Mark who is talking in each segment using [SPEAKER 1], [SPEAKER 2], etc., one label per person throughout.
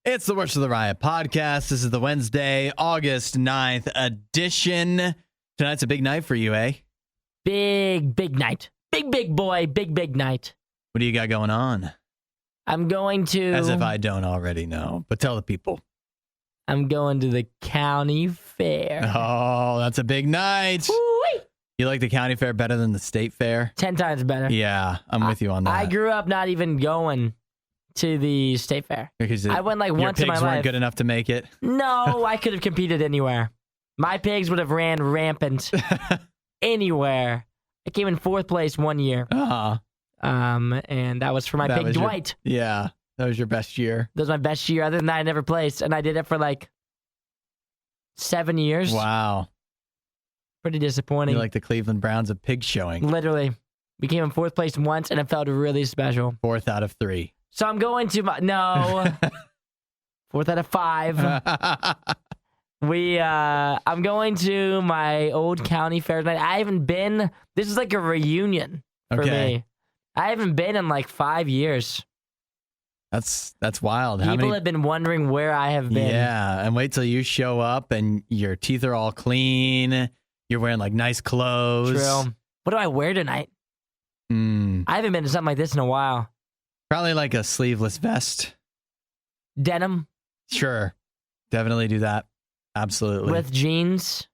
[SPEAKER 1] It's the Worst of the Riot podcast. This is the Wednesday, August 9th edition. Tonight's a big night for you, eh?
[SPEAKER 2] Big night. Big boy, big night.
[SPEAKER 1] What do you got going on?
[SPEAKER 2] I'm going to...
[SPEAKER 1] As if I don't already know, but tell the people.
[SPEAKER 2] I'm going to the county fair.
[SPEAKER 1] Oh, that's a big night.
[SPEAKER 2] Woo-wee.
[SPEAKER 1] You like the county fair better than the state fair?
[SPEAKER 2] 10 times better.
[SPEAKER 1] Yeah, I'm with you on that.
[SPEAKER 2] I grew up not even going to the state fair.
[SPEAKER 1] Because
[SPEAKER 2] I went like once in my life.
[SPEAKER 1] Your pigs weren't good enough to make it?
[SPEAKER 2] No, I could have competed anywhere. My pigs would have ran rampant anywhere. I came in 4th place one year.
[SPEAKER 1] Uh-huh.
[SPEAKER 2] And that was for my pig Dwight.
[SPEAKER 1] Yeah, that was your best year.
[SPEAKER 2] That was my best year. Other than that, I never placed. And I did it for like 7 years.
[SPEAKER 1] Wow.
[SPEAKER 2] Pretty disappointing.
[SPEAKER 1] You're like the Cleveland Browns of pig showing.
[SPEAKER 2] Literally. We came in 4th place once, and it felt really special.
[SPEAKER 1] 4th out of 3.
[SPEAKER 2] So I'm going to my... No. 4th out of 5. I'm going to my old county fair tonight. I haven't been... This is like a reunion for me. I haven't been in like 5 years.
[SPEAKER 1] That's wild.
[SPEAKER 2] People have been wondering where I have been.
[SPEAKER 1] Yeah, and wait till you show up and your teeth are all clean. You're wearing like nice clothes.
[SPEAKER 2] True. What do I wear tonight? I haven't been to something like this in a while.
[SPEAKER 1] Probably like a sleeveless vest.
[SPEAKER 2] Denim?
[SPEAKER 1] Sure. Definitely do that. Absolutely.
[SPEAKER 2] With jeans?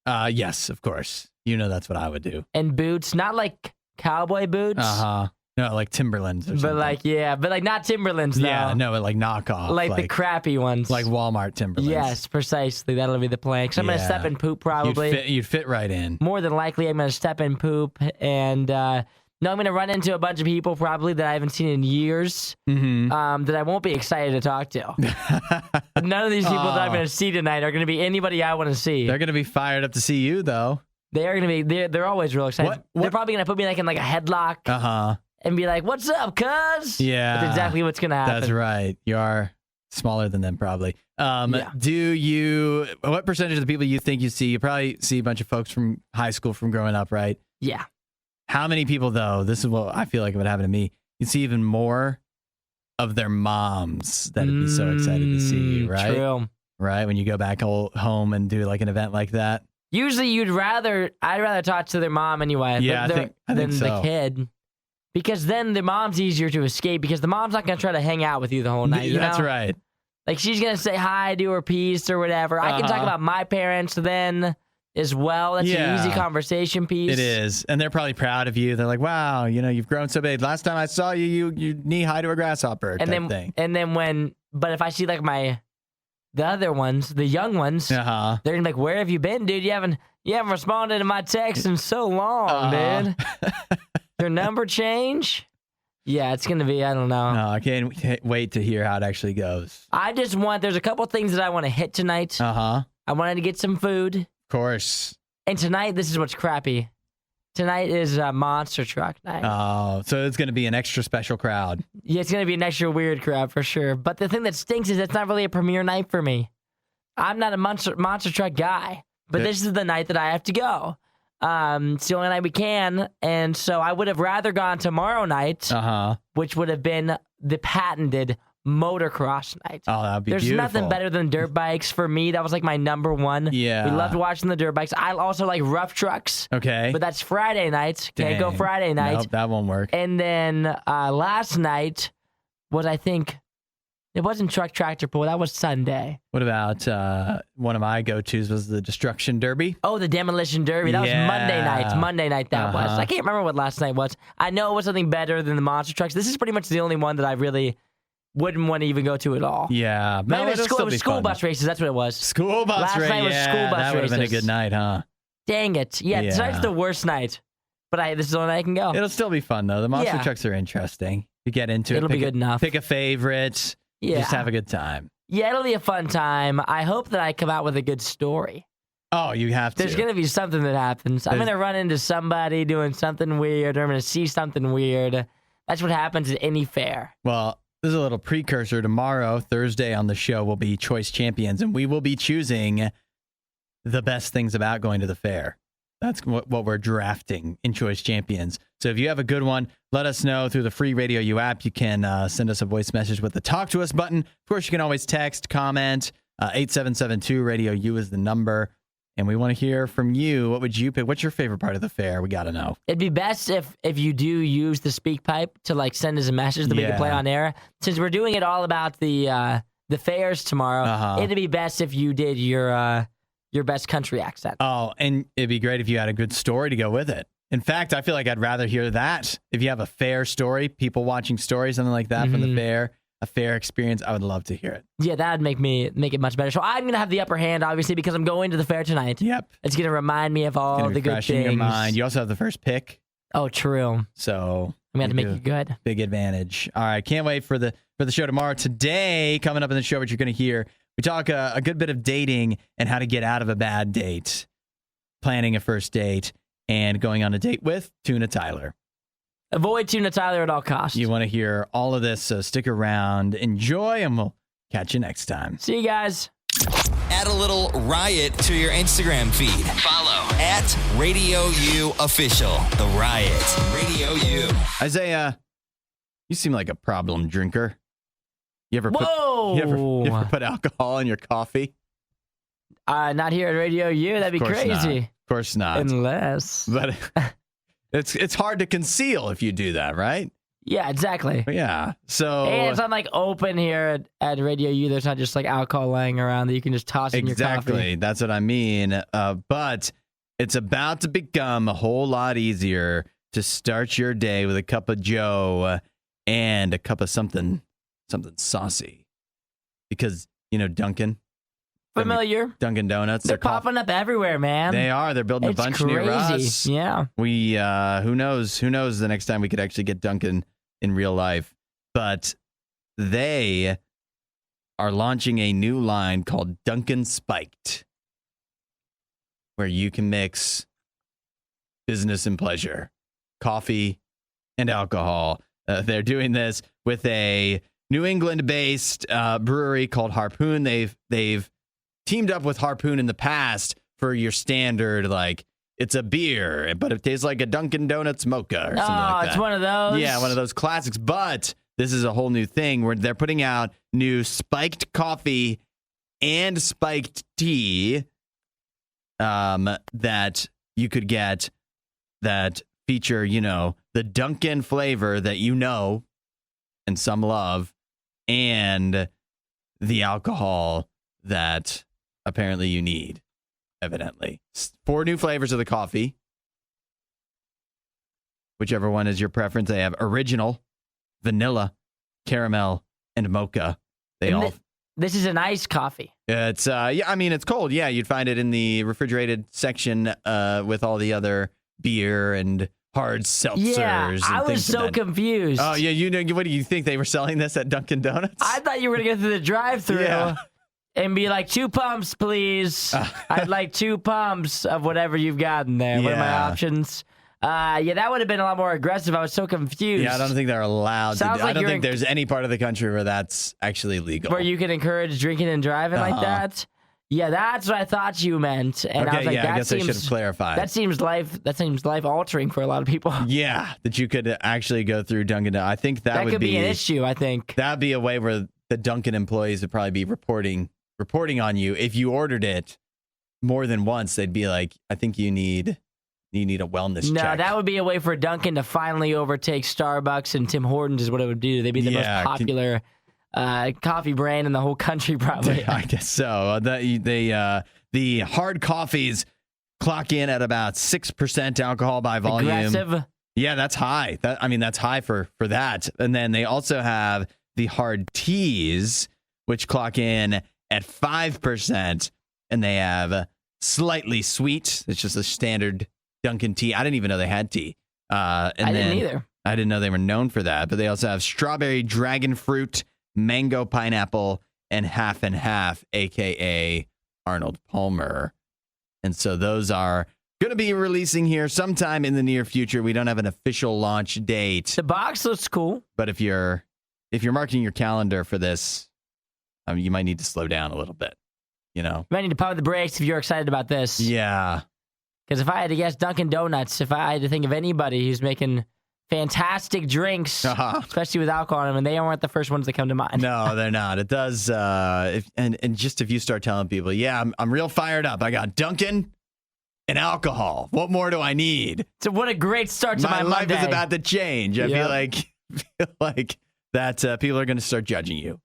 [SPEAKER 1] Yes, of course. You know that's what I would do.
[SPEAKER 2] And boots. Not like cowboy boots.
[SPEAKER 1] Uh-huh. No, like Timberlands or something.
[SPEAKER 2] But not Timberlands though.
[SPEAKER 1] Yeah, no, like knockoff.
[SPEAKER 2] Like the crappy ones.
[SPEAKER 1] Like Walmart Timberlands.
[SPEAKER 2] Yes, precisely. That'll be the plan. Because I'm going to step in poop probably.
[SPEAKER 1] You'd fit right in.
[SPEAKER 2] More than likely, I'm going to step in poop. And no, I'm going to run into a bunch of people probably that I haven't seen in years that I won't be excited to talk to. None of these people that I'm going to see tonight are going to be anybody I want to see.
[SPEAKER 1] They're going to be fired up to see you, though.
[SPEAKER 2] They're going to be. They're always real excited.
[SPEAKER 1] What?
[SPEAKER 2] They're probably going to put me in like a headlock.
[SPEAKER 1] Uh-huh.
[SPEAKER 2] And be like, what's up, cuz?
[SPEAKER 1] Yeah.
[SPEAKER 2] That's exactly what's going to happen.
[SPEAKER 1] That's right. You are smaller than them, probably.
[SPEAKER 2] Yeah.
[SPEAKER 1] What percentage of the people you think you see? You probably see a bunch of folks from high school from growing up, right?
[SPEAKER 2] Yeah.
[SPEAKER 1] How many people, though? This is what I feel like would happen to me. You see even more of their moms that would be so excited to see you, right?
[SPEAKER 2] True.
[SPEAKER 1] Right? When you go back home and do like an event like that.
[SPEAKER 2] Usually I'd rather talk to their mom anyway.
[SPEAKER 1] Yeah, I think so.
[SPEAKER 2] The kid. Because then the mom's easier to escape because the mom's not going to try to hang out with you the whole night.
[SPEAKER 1] That's right.
[SPEAKER 2] Like she's going to say hi, do her piece or whatever. I can talk about my parents then as well. That's an easy conversation piece.
[SPEAKER 1] It is. And they're probably proud of you. They're like, wow, you've grown so big. Last time I saw you knee high to a grasshopper thing.
[SPEAKER 2] And then but if I see like the other ones, the young ones, they're going to be like, where have you been, dude? You haven't responded to my text in so long, dude. Your number change? Yeah, it's going to be, I don't know.
[SPEAKER 1] No, I can't wait to hear how it actually goes.
[SPEAKER 2] There's a couple things that I want to hit tonight. I wanted to get some food. Of
[SPEAKER 1] course.
[SPEAKER 2] And tonight, this is what's crappy. Tonight is a monster truck night.
[SPEAKER 1] Oh, so it's going to be an extra special crowd.
[SPEAKER 2] Yeah, it's going to be an extra weird crowd for sure. But the thing that stinks is it's not really a premiere night for me. I'm not a monster truck guy. But this is the night that I have to go. It's the only night we can, and so I would have rather gone tomorrow night, which would have been the patented motocross night.
[SPEAKER 1] Oh, that would be
[SPEAKER 2] beautiful. There's nothing better than dirt bikes for me. That was like my number one.
[SPEAKER 1] Yeah.
[SPEAKER 2] We loved watching the dirt bikes. I also like rough trucks.
[SPEAKER 1] Okay.
[SPEAKER 2] But that's Friday night. Can't go Friday night.
[SPEAKER 1] Nope, that won't work.
[SPEAKER 2] And then last night was, I think, it wasn't truck tractor pull. That was Sunday.
[SPEAKER 1] What about one of my go-tos was the Destruction Derby?
[SPEAKER 2] Oh, the Demolition Derby. That was Monday night. Monday night that was. I can't remember what last night was. I know it was something better than the monster trucks. This is pretty much the only one that I really wouldn't want to even go to at all.
[SPEAKER 1] Yeah.
[SPEAKER 2] No, it was school bus races. That's what it was.
[SPEAKER 1] School bus races.
[SPEAKER 2] Last night was school bus races.
[SPEAKER 1] That would have been a good night, huh?
[SPEAKER 2] Dang it. Yeah, tonight's the worst night. But this is the only night I can go.
[SPEAKER 1] It'll still be fun, though. The monster trucks are interesting. You get into it.
[SPEAKER 2] It'll be good enough.
[SPEAKER 1] Pick a favorite. Yeah. Just have a good time.
[SPEAKER 2] Yeah, it'll be a fun time. I hope that I come out with a good story.
[SPEAKER 1] Oh, you have to.
[SPEAKER 2] There's going to be something that happens. I'm going to run into somebody doing something weird, or I'm going to see something weird. That's what happens at any fair.
[SPEAKER 1] Well, this is a little precursor. Tomorrow, Thursday on the show, will be Choice Champions, and we will be choosing the best things about going to the fair. That's what we're drafting in Choice Champions. So if you have a good one, let us know through the free RadioU app. You can send us a voice message with the Talk to Us button. Of course, you can always text, comment. 8772 RadioU is the number. And we want to hear from you. What would you pick? What's your favorite part of the fair? We got to know.
[SPEAKER 2] It'd be best if you do use the speak pipe to like send us a message that we can play on air. Since we're doing it all about the fairs tomorrow, it'd be best if you did your best country accent.
[SPEAKER 1] Oh, and it'd be great if you had a good story to go with it. In fact, I feel like I'd rather hear that. If you have a fair story, people watching stories, something like that from the fair, a fair experience, I would love to hear it.
[SPEAKER 2] Yeah, that would make it much better. So I'm going to have the upper hand, obviously, because I'm going to the fair tonight.
[SPEAKER 1] Yep.
[SPEAKER 2] It's going to remind me of all the good things.
[SPEAKER 1] In your mind. You also have the first pick.
[SPEAKER 2] Oh, true.
[SPEAKER 1] So
[SPEAKER 2] I'm going to make it good.
[SPEAKER 1] Big advantage. All right, can't wait for the show tomorrow. Today, coming up in the show, what you're going to hear, we talk a good bit of dating and how to get out of a bad date, planning a first date, and going on a date with Tuna Tyler.
[SPEAKER 2] Avoid Tuna Tyler at all costs.
[SPEAKER 1] You want to hear all of this, so stick around, enjoy, and we'll catch you next time.
[SPEAKER 2] See you guys.
[SPEAKER 3] Add a little riot to your Instagram feed. Follow at RadioU Official. The Riot. RadioU.
[SPEAKER 1] Isaiah, you seem like a problem drinker. You ever put alcohol in your coffee?
[SPEAKER 2] Not here at RadioU. That'd be crazy.
[SPEAKER 1] Of course not.
[SPEAKER 2] Unless.
[SPEAKER 1] But it's hard to conceal if you do that, right?
[SPEAKER 2] Yeah, exactly.
[SPEAKER 1] Yeah. So
[SPEAKER 2] and it's not like open here at RadioU. There's not just like alcohol lying around that you can just toss in your coffee.
[SPEAKER 1] Exactly. That's what I mean. But it's about to become a whole lot easier to start your day with a cup of Joe and a cup of something saucy. Because, Dunkin'.
[SPEAKER 2] Familiar.
[SPEAKER 1] Dunkin' Donuts.
[SPEAKER 2] They're popping up everywhere, man.
[SPEAKER 1] They are. They're building a bunch near us.
[SPEAKER 2] Yeah.
[SPEAKER 1] We, who knows the next time we could actually get Dunkin' in real life. But they are launching a new line called Dunkin' Spiked, where you can mix business and pleasure, coffee and alcohol. They're doing this with a New England-based brewery called Harpoon. They've teamed up with Harpoon in the past for your standard, like, it's a beer, but it tastes like a Dunkin' Donuts mocha or something like that.
[SPEAKER 2] It's one of those?
[SPEAKER 1] Yeah, one of those classics. But this is a whole new thing where they're putting out new spiked coffee and spiked tea that you could get that feature, the Dunkin' flavor that and some love, and the alcohol that apparently you need, evidently. 4 new flavors of the coffee. Whichever one is your preference. They have original, vanilla, caramel, and mocha.
[SPEAKER 2] This is an iced coffee.
[SPEAKER 1] It's it's cold. Yeah, you'd find it in the refrigerated section with all the other beer and hard seltzers.
[SPEAKER 2] Yeah, I was so confused.
[SPEAKER 1] Oh, yeah, what do you think? They were selling this at Dunkin' Donuts?
[SPEAKER 2] I thought you were going to go through the drive-thru and be like, 2 pumps, please. I'd like 2 pumps of whatever you've got in there. What are my options? That would have been a lot more aggressive. I was so confused.
[SPEAKER 1] Yeah, I don't think they're allowed
[SPEAKER 2] I don't
[SPEAKER 1] think there's any part of the country where that's actually legal.
[SPEAKER 2] Where you can encourage drinking and driving like that? Yeah, that's what I thought you meant. And I was like,
[SPEAKER 1] I guess I should have clarified.
[SPEAKER 2] That seems life altering for a lot of people.
[SPEAKER 1] Yeah, that you could actually go through Dunkin'. I think that would
[SPEAKER 2] could be an issue, I think.
[SPEAKER 1] That'd be a way where the Dunkin' employees would probably be reporting on you. If you ordered it more than once, they'd be like, I think you need a wellness check.
[SPEAKER 2] No, that would be a way for Dunkin' to finally overtake Starbucks and Tim Hortons is what it would do. They'd be the most popular coffee brand in the whole country, probably.
[SPEAKER 1] I guess so. The hard coffees clock in at about 6% alcohol by volume.
[SPEAKER 2] Aggressive.
[SPEAKER 1] Yeah, that's high. That's high for that. And then they also have the hard teas, which clock in at 5%, and they have slightly sweet. It's just a standard Dunkin' tea. I didn't even know they had tea. I
[SPEAKER 2] didn't either.
[SPEAKER 1] I didn't know they were known for that. But they also have strawberry, dragon fruit, mango, pineapple, and half, a.k.a. Arnold Palmer. And so those are going to be releasing here sometime in the near future. We don't have an official launch date.
[SPEAKER 2] The box looks cool.
[SPEAKER 1] But if you're marking your calendar for this, you might need to slow down a little bit. You might
[SPEAKER 2] need to pump the brakes if you're excited about this.
[SPEAKER 1] Yeah.
[SPEAKER 2] Because if I had to guess Dunkin' Donuts, if I had to think of anybody who's making fantastic drinks, especially with alcohol in them, and they aren't the first ones that come to mind.
[SPEAKER 1] No, they're not. It does. And just if you start telling people, yeah, I'm real fired up. I got Dunkin' and alcohol. What more do I need?
[SPEAKER 2] So what a great start to my
[SPEAKER 1] life
[SPEAKER 2] Monday.
[SPEAKER 1] is about to change. I feel like that people are going to start judging you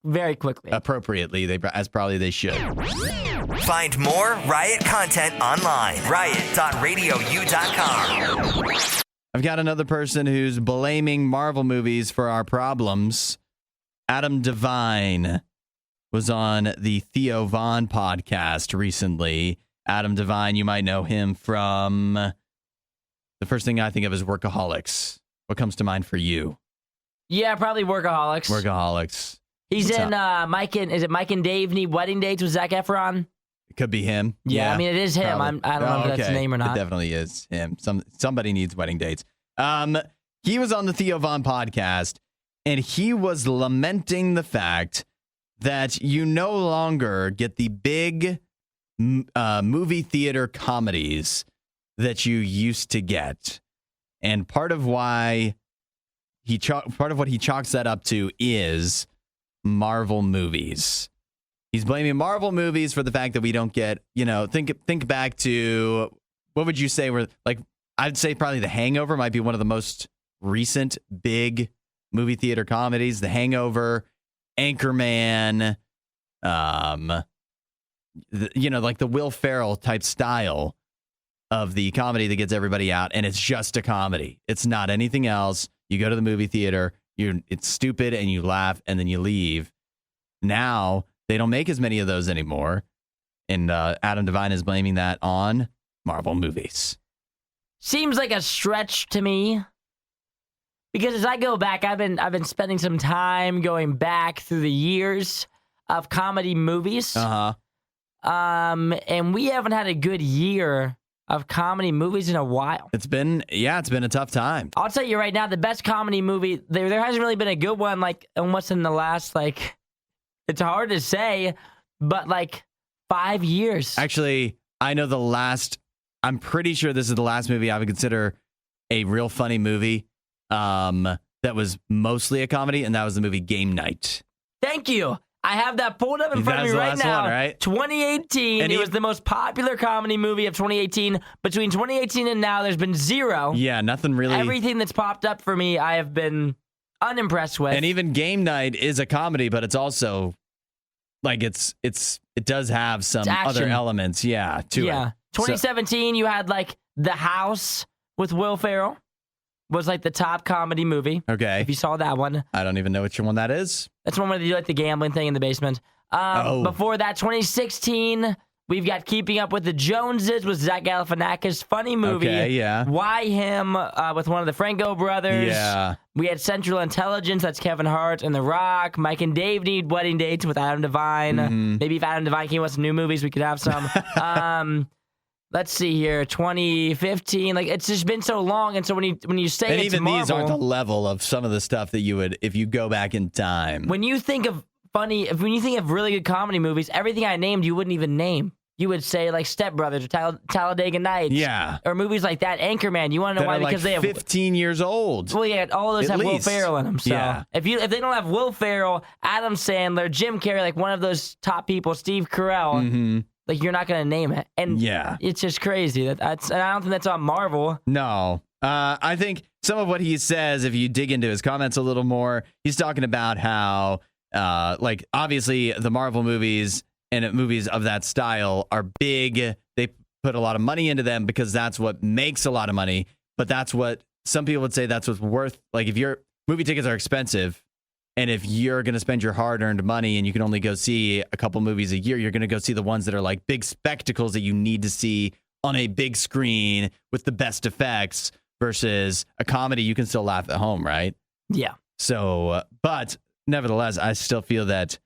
[SPEAKER 2] very quickly,
[SPEAKER 1] appropriately. As probably they should.
[SPEAKER 3] Find more Riot content online. Riot.radiou.com.
[SPEAKER 1] I've got another person who's blaming Marvel movies for our problems. Adam Devine was on the Theo Von podcast recently. Adam Devine, you might know him from the first thing I think of is Workaholics. What comes to mind for you?
[SPEAKER 2] Yeah, probably Workaholics.
[SPEAKER 1] Workaholics.
[SPEAKER 2] He's in Mike and Dave Need Wedding Dates with Zac Efron?
[SPEAKER 1] It could be him.
[SPEAKER 2] Yeah, I mean, it is him. I don't know if that's the name or not.
[SPEAKER 1] It definitely is him. Somebody needs wedding dates. He was on the Theo Von podcast, and he was lamenting the fact that you no longer get the big movie theater comedies that you used to get. And part of what he chalks that up to is Marvel movies. He's blaming Marvel movies for the fact that we don't get, think back to, what would you say were, like, I'd say probably The Hangover might be one of the most recent big movie theater comedies. The Hangover, Anchorman, like the Will Ferrell type style of the comedy that gets everybody out, and it's just a comedy. It's not anything else. You go to the movie theater, it's stupid, and you laugh, and then you leave. Now, they don't make as many of those anymore, and Adam Devine is blaming that on Marvel movies.
[SPEAKER 2] Seems like a stretch to me, because as I go back, I've been spending some time going back through the years of comedy movies. And we haven't had a good year of comedy movies in a while.
[SPEAKER 1] It's been a tough time.
[SPEAKER 2] I'll tell you right now, the best comedy movie, there hasn't really been a good one, like, almost in the last, like, it's hard to say, but, like, 5 years.
[SPEAKER 1] Actually, I know I'm pretty sure this is the last movie I would consider a real funny movie that was mostly a comedy, and that was the movie Game Night.
[SPEAKER 2] Thank you. I have that pulled up in front of me right now.
[SPEAKER 1] One, right?
[SPEAKER 2] 2018. And it was the most popular comedy movie of 2018. Between 2018 and now, there's been zero. Yeah,
[SPEAKER 1] nothing really.
[SPEAKER 2] Everything that's popped up for me, I have been unimpressed with.
[SPEAKER 1] And even Game Night is a comedy, but it's also like it does have some other elements, to it.
[SPEAKER 2] 2017, you had like The House with Will Ferrell. Was like the top comedy movie.
[SPEAKER 1] Okay.
[SPEAKER 2] If you saw that one.
[SPEAKER 1] I don't even know which one that is.
[SPEAKER 2] That's one where they do like the gambling thing in the basement. Before that, 2016, we've got Keeping Up with the Joneses with Zach Galifianakis. Funny movie.
[SPEAKER 1] Okay, yeah.
[SPEAKER 2] Why Him with one of the Franco brothers.
[SPEAKER 1] Yeah.
[SPEAKER 2] We had Central Intelligence. That's Kevin Hart and The Rock. Mike and Dave Need Wedding Dates with Adam Devine.
[SPEAKER 1] Mm-hmm.
[SPEAKER 2] Maybe if Adam Devine came with some new movies, we could have some. Let's see here, 2015. Like, it's just been so long, and so when you say
[SPEAKER 1] and
[SPEAKER 2] it's
[SPEAKER 1] even
[SPEAKER 2] Marvel,
[SPEAKER 1] these aren't the level of some of the stuff that you would if you go back in time.
[SPEAKER 2] When you think of when you think of really good comedy movies, everything I named you wouldn't even name. You would say like Step Brothers or Talladega Nights, or movies like that. Anchorman. You want to know why? Because they have
[SPEAKER 1] 15 years old.
[SPEAKER 2] Well, yeah, all those have Will Ferrell in them. So if they don't have Will Ferrell, Adam Sandler, Jim Carrey, like one of those top people, Steve Carell. Like, you're not going to name it. And it's just crazy. And I don't think that's on Marvel.
[SPEAKER 1] No. I think some of what he says, if you dig into his comments a little more, he's talking about how, obviously the Marvel movies and movies of that style are big. They put a lot of money into them because that's what makes a lot of money. But that's what some people would say that's what's worth. Like, if your movie tickets are expensive, and if you're going to spend your hard-earned money and you can only go see a couple movies a year, you're going to go see the ones that are like big spectacles that you need to see on a big screen with the best effects versus a comedy you can still laugh at home, right?
[SPEAKER 2] Yeah.
[SPEAKER 1] So, but nevertheless, I still feel that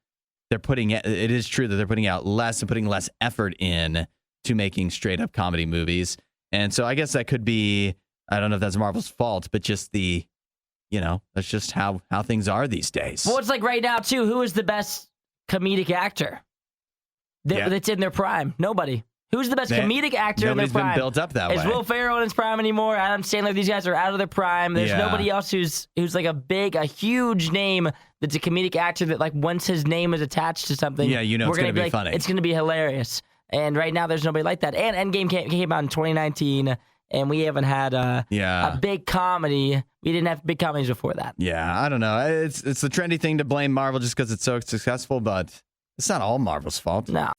[SPEAKER 1] it is true that they're putting out less and putting less effort in to making straight-up comedy movies. And so I guess that could be, I don't know if that's Marvel's fault, but just that's just how things are these days.
[SPEAKER 2] Well, it's like right now, too. Who is the best comedic actor that's in their prime? Nobody. Who's the best comedic actor in their prime?
[SPEAKER 1] Nobody's been built up that way.
[SPEAKER 2] Is Will Ferrell in his prime anymore? Adam Sandler, these guys are out of their prime. There's nobody else who's like a huge name that's a comedic actor that, like, once his name is attached to something,
[SPEAKER 1] it's going to be
[SPEAKER 2] like,
[SPEAKER 1] funny.
[SPEAKER 2] It's going to be hilarious. And right now, there's nobody like that. And Endgame came out in 2019, and we haven't had a big comedy. We didn't have big comedies before that.
[SPEAKER 1] Yeah, I don't know. It's the trendy thing to blame Marvel just because it's so successful, but it's not all Marvel's fault.
[SPEAKER 2] No.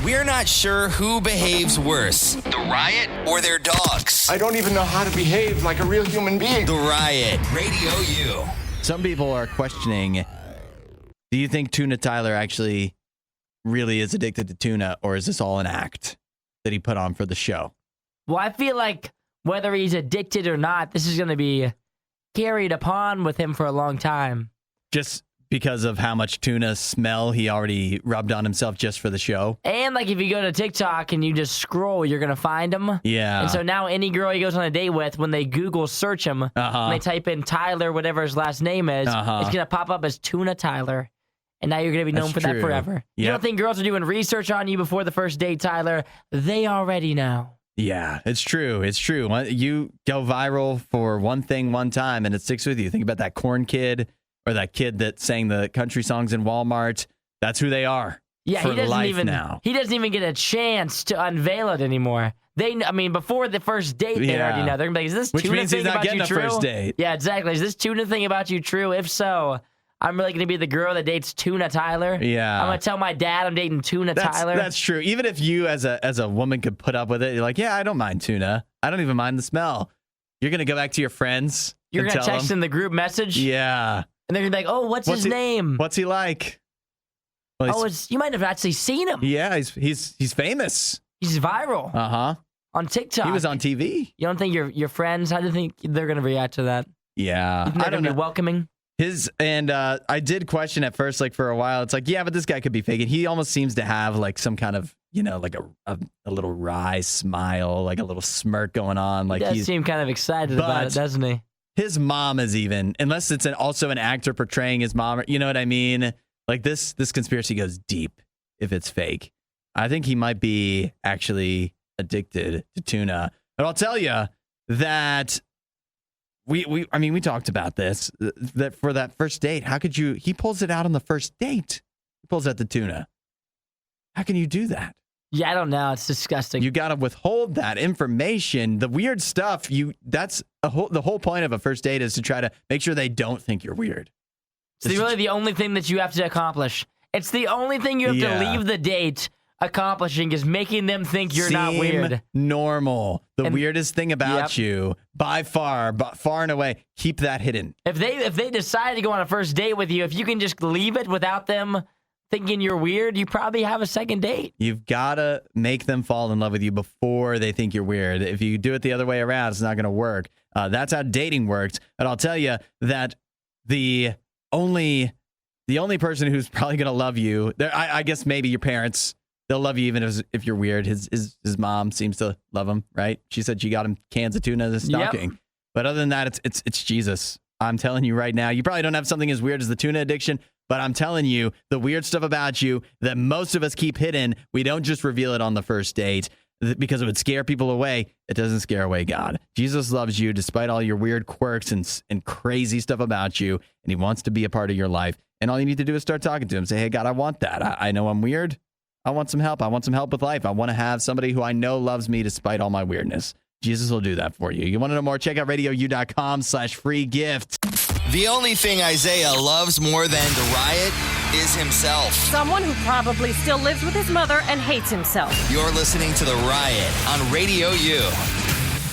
[SPEAKER 3] We're not sure who behaves worse, the Riot or their dogs.
[SPEAKER 4] I don't even know how to behave like a real human being.
[SPEAKER 3] The Riot, Radio U.
[SPEAKER 1] Some people are questioning, do you think Tuna Tyler actually really is addicted to tuna, or is this all an act that he put on for the show?
[SPEAKER 2] Well, I feel like whether he's addicted or not, this is going to be carried upon with him for a long time.
[SPEAKER 1] Just because of how much tuna smell he already rubbed on himself just for the show.
[SPEAKER 2] And, like, if you go to TikTok and you just scroll, you're going to find him.
[SPEAKER 1] Yeah.
[SPEAKER 2] And so now any girl he goes on a date with, when they Google search him, and they type in Tyler, whatever his last name is, it's going to pop up as Tuna Tyler. And now you're going to be known for that forever. Yep. You don't think girls are doing research on you before the first date, Tyler? They already know.
[SPEAKER 1] Yeah, it's true. It's true. You go viral for one thing one time and it sticks with you. Think about that corn kid or that kid that sang the country songs in Walmart. That's who they are.
[SPEAKER 2] Yeah,
[SPEAKER 1] for
[SPEAKER 2] he doesn't
[SPEAKER 1] life
[SPEAKER 2] even
[SPEAKER 1] now.
[SPEAKER 2] He doesn't even get a chance to unveil it anymore. Before the first date, they already know. They're gonna be like, "Is this tuna thing about you true?"
[SPEAKER 1] First date.
[SPEAKER 2] Yeah, exactly. Is this tuna thing about you true? If so, I'm really gonna be the girl that dates Tuna Tyler.
[SPEAKER 1] Yeah,
[SPEAKER 2] I'm gonna tell my dad I'm dating Tuna Tyler.
[SPEAKER 1] That's true. Even if you, as a woman, could put up with it, you're like, yeah, I don't mind tuna. I don't even mind the smell. You're gonna go back to your friends.
[SPEAKER 2] You're gonna text in the group message.
[SPEAKER 1] Yeah,
[SPEAKER 2] and they're gonna be like, "Oh, what's his name?
[SPEAKER 1] What's he like?" Well,
[SPEAKER 2] you might have actually seen him.
[SPEAKER 1] Yeah, he's famous.
[SPEAKER 2] He's viral. On TikTok.
[SPEAKER 1] He was on TV.
[SPEAKER 2] You don't think your friends? How do you think they're gonna react to that?
[SPEAKER 1] Yeah,
[SPEAKER 2] I don't know. Welcoming.
[SPEAKER 1] I did question at first, like for a while, it's like, yeah, but this guy could be faking. He almost seems to have like some kind of, like a little wry smile, like a little smirk going on. Like
[SPEAKER 2] he does seem kind of excited about it, doesn't he?
[SPEAKER 1] His mom is even, unless it's also an actor portraying his mom, you know what I mean? Like this conspiracy goes deep if it's fake. I think he might be actually addicted to tuna. But I'll tell you that we talked about this, that for that first date, how could you, he pulls it out on the first date. He pulls out the tuna. How can you do that?
[SPEAKER 2] Yeah, I don't know. It's disgusting.
[SPEAKER 1] You got to withhold that information. The weird stuff, the whole point of a first date is to try to make sure they don't think you're weird.
[SPEAKER 2] It's really the only thing that you have to accomplish. It's the only thing you have to leave the date accomplishing is making them think you're not weird.
[SPEAKER 1] Normal. The weirdest thing about you, by far and away, keep that hidden.
[SPEAKER 2] If they decide to go on a first date with you, if you can just leave it without them thinking you're weird, you probably have a second date.
[SPEAKER 1] You've got to make them fall in love with you before they think you're weird. If you do it the other way around, it's not going to work. That's how dating works. And I'll tell you that the only person who's probably going to love you, I guess maybe your parents, they'll love you even if you're weird. His mom seems to love him, right? She said she got him cans of tuna as a stocking. Yep. But other than that, it's Jesus. I'm telling you right now, you probably don't have something as weird as the tuna addiction, but I'm telling you, the weird stuff about you that most of us keep hidden, we don't just reveal it on the first date because it would scare people away. It doesn't scare away God. Jesus loves you despite all your weird quirks and crazy stuff about you, and he wants to be a part of your life. And all you need to do is start talking to him. Say, hey, God, I want that. I know I'm weird. I want some help. I want some help with life. I want to have somebody who I know loves me despite all my weirdness. Jesus will do that for you. You want to know more? Check out RadioU.com/free gift.
[SPEAKER 3] The only thing Isaiah loves more than the Riot is himself.
[SPEAKER 5] Someone who probably still lives with his mother and hates himself.
[SPEAKER 3] You're listening to the Riot on Radio U.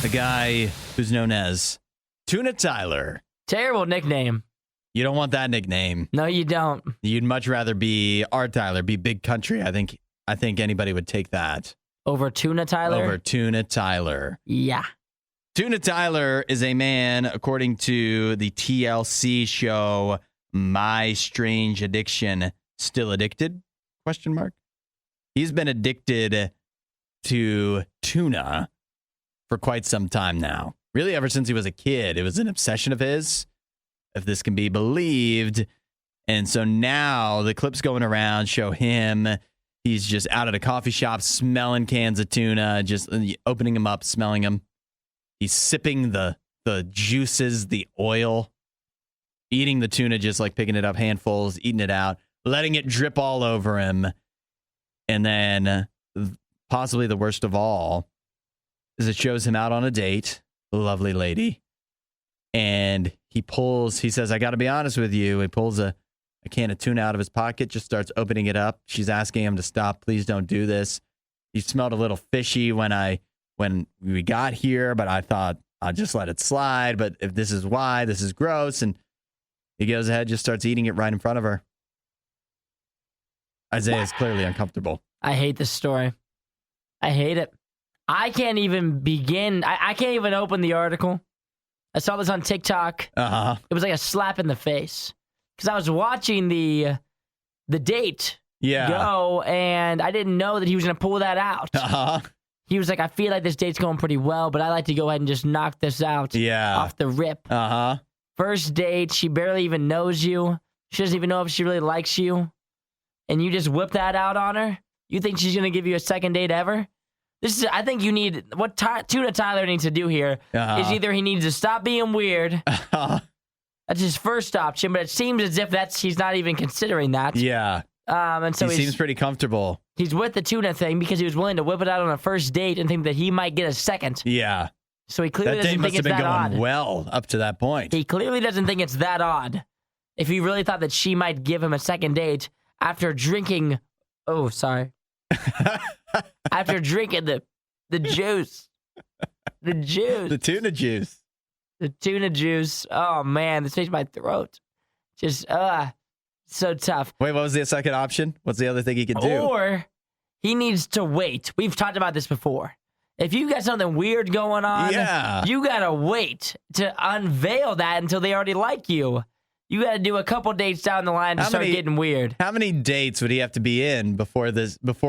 [SPEAKER 1] The guy who's known as Tuna Tyler.
[SPEAKER 2] Terrible nickname.
[SPEAKER 1] You don't want that nickname.
[SPEAKER 2] No, you don't.
[SPEAKER 1] You'd much rather be R. Tyler, be Big Country. I think anybody would take that.
[SPEAKER 2] Over Tuna Tyler?
[SPEAKER 1] Over Tuna Tyler.
[SPEAKER 2] Yeah.
[SPEAKER 1] Tuna Tyler is a man, according to the TLC show My Strange Addiction, still addicted? ? He's been addicted to tuna for quite some time now. Really, ever since he was a kid. It was an obsession of his, if this can be believed. And so now the clips going around show him He's just out at a coffee shop smelling cans of tuna, just opening them up, smelling them. He's sipping the juices, the oil, eating the tuna, just like picking it up handfuls, eating it out, letting it drip all over him. And then possibly the worst of all is it shows him out on a date, a lovely lady. And he says, I got to be honest with you. He pulls a can of tuna out of his pocket, just starts opening it up. She's asking him to stop. Please don't do this. He smelled a little fishy when we got here, but I thought I'll just let it slide. But if this is why, this is gross. And he goes ahead, just starts eating it right in front of her. Isaiah is clearly uncomfortable.
[SPEAKER 2] I hate this story. I hate it. I can't even begin. I can't even open the article. I saw this on TikTok.
[SPEAKER 1] Uh-huh.
[SPEAKER 2] It was like a slap in the face. Because I was watching the date go, and I didn't know that he was going to pull that out.
[SPEAKER 1] Uh-huh.
[SPEAKER 2] He was like, I feel like this date's going pretty well, but I like to go ahead and just knock this out off the rip.
[SPEAKER 1] Uh-huh.
[SPEAKER 2] First date, she barely even knows you. She doesn't even know if she really likes you. And you just whip that out on her? You think she's going to give you a second date ever? I think you need, what Tuna Tyler needs to do here is either he needs to stop being weird. That's his first option, but it seems as if he's not even considering that.
[SPEAKER 1] Yeah.
[SPEAKER 2] And so
[SPEAKER 1] he seems pretty comfortable.
[SPEAKER 2] He's with the tuna thing because he was willing to whip it out on a first date and think that he might get a second.
[SPEAKER 1] Yeah.
[SPEAKER 2] So he clearly doesn't think it's that odd. That date must have been
[SPEAKER 1] going well up to that point.
[SPEAKER 2] He clearly doesn't think it's that odd. If he really thought that she might give him a second date after drinking, after drinking the juice. The juice.
[SPEAKER 1] The tuna juice.
[SPEAKER 2] The tuna juice. Oh, man. This makes my throat. Just, so tough.
[SPEAKER 1] Wait, what was the second option? What's the other thing he could do?
[SPEAKER 2] Or he needs to wait. We've talked about this before. If you've got something weird going on, you got to wait to unveil that until they already like you. You got to do a couple dates down the line to start getting weird.
[SPEAKER 1] How many dates would he have to be in before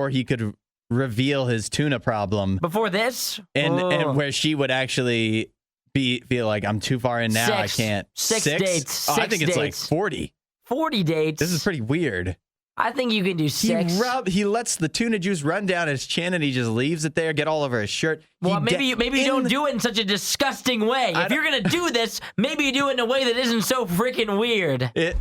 [SPEAKER 1] he could reveal his tuna problem?
[SPEAKER 2] Before this?
[SPEAKER 1] And where she would actually feel like, I'm too far in now. I can't.
[SPEAKER 2] Six dates.
[SPEAKER 1] I think it's like 40.
[SPEAKER 2] 40 dates.
[SPEAKER 1] This is pretty weird.
[SPEAKER 2] I think you can do 6.
[SPEAKER 1] He lets the tuna juice run down his chin and he just leaves it there, get all over his shirt.
[SPEAKER 2] Well, maybe you don't do it in such a disgusting way. If you're going to do this, maybe you do it in a way that isn't so freaking weird.
[SPEAKER 1] The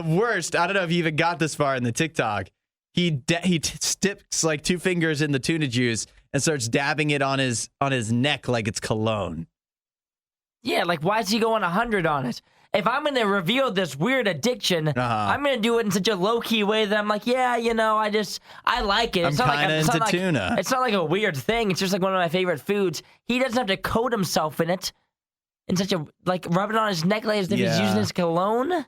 [SPEAKER 1] worst, I don't know if you even got this far in the TikTok. He sticks like 2 fingers in the tuna juice and starts dabbing it on his neck like it's cologne.
[SPEAKER 2] Yeah, like why is he going 100 on it? If I'm going to reveal this weird addiction, I'm going to do it in such a low-key way that I'm like, yeah, I like it.
[SPEAKER 1] I'm kind of into tuna.
[SPEAKER 2] It's not like a weird thing. It's just like one of my favorite foods. He doesn't have to coat himself in it in such a, like, rub it on his neck like as if he's using his cologne. Like,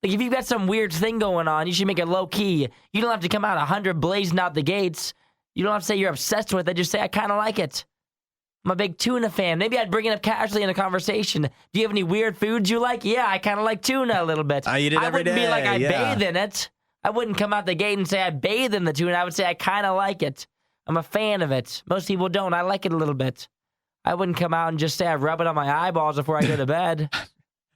[SPEAKER 2] if you've got some weird thing going on, you should make it low-key. You don't have to come out 100 blazing out the gates. You don't have to say you're obsessed with it. Just say, I kind of like it. I'm a big tuna fan. Maybe I'd bring it up casually in a conversation. Do you have any weird foods you like? Yeah, I kind of like tuna a little bit.
[SPEAKER 1] I eat it every day.
[SPEAKER 2] I wouldn't be like I bathe in it. I wouldn't come out the gate and say I bathe in the tuna. I would say I kind of like it. I'm a fan of it. Most people don't. I like it a little bit. I wouldn't come out and just say I rub it on my eyeballs before I go to bed.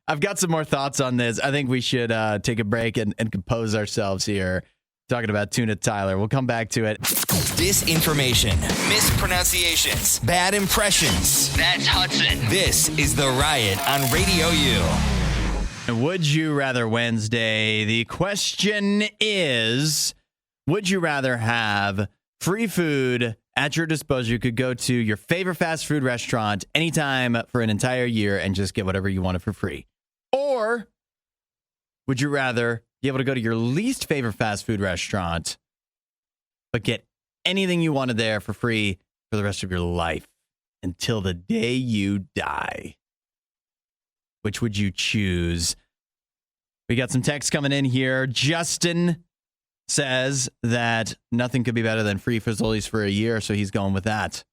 [SPEAKER 1] I've got some more thoughts on this. I think we should take a break and compose ourselves here. Talking about Tuna Tyler. We'll come back to it.
[SPEAKER 3] Disinformation, mispronunciations, bad impressions. That's Hudson. This is The Riot on Radio U.
[SPEAKER 1] Would you rather Wednesday? The question is, would you rather have free food at your disposal? You could go to your favorite fast food restaurant anytime for an entire year and just get whatever you wanted for free. Or would you rather be able to go to your least favorite fast food restaurant, but get anything you wanted there for free for the rest of your life until the day you die? Which would you choose? We got some text coming in here. Justin says that nothing could be better than free Fazoli's for a year, so he's going with that.